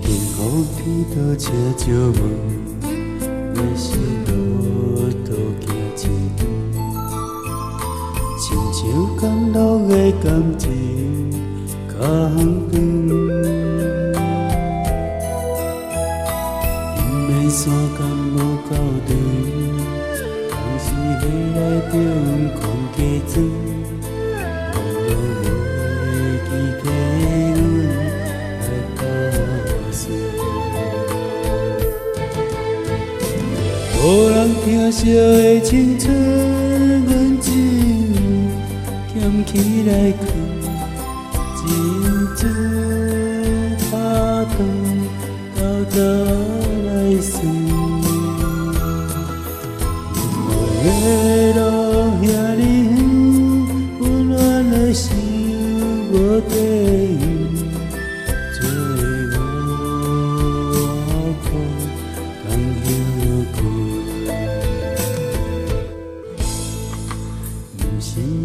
幸福天道车照门，迷失路途行前，亲像甘露的感情较远，因免山间无够长，当时下来着阮看家庄。无人疼惜的青春，阮只有捡起来藏，真珠拍断，斗斗来算。梦的路遐尼远，温暖的心无地方。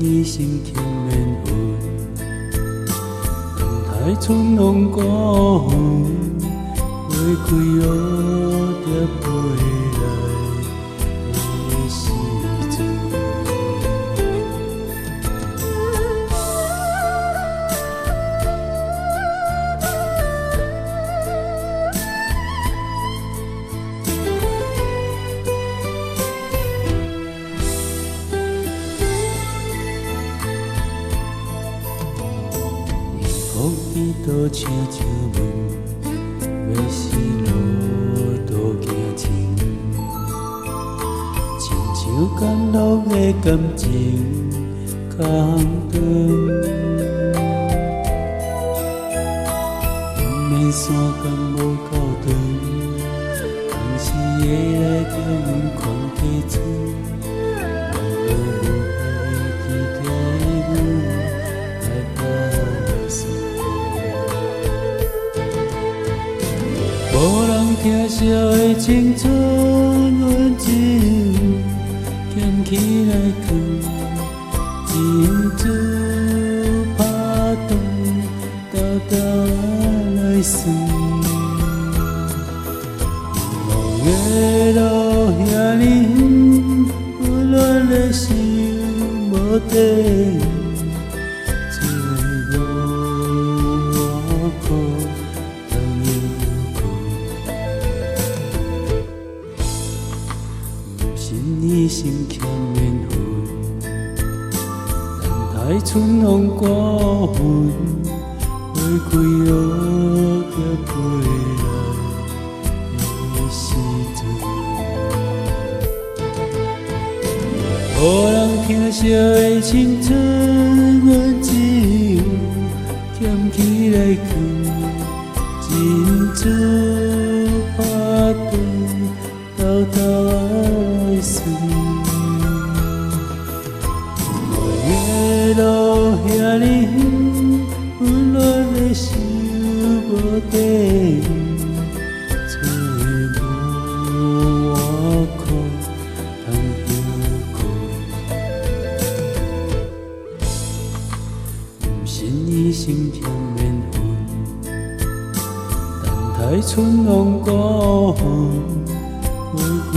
一生欠免分，等待春风过远，花开蝴蝶飞来的时阵。福地道车照门，迷失路途行前，亲像甘露的感情较长，因免山间无够长，当时下来着阮看家庄。无人疼惜的青春，阮只有捡起来藏，珍珠拍断，斗斗来算。梦的路遐尼远，温暖的心无地方。一生欠免分，等待春风过远，花开蝴蝶飞来的时阵。无人疼惜的青春，阮只有捡起来藏，珍珠拍断，斗斗来算。梦的路遐尼远，温暖的心无地方，找无外口通休困。人生一生欠免分，等待春风过远，花开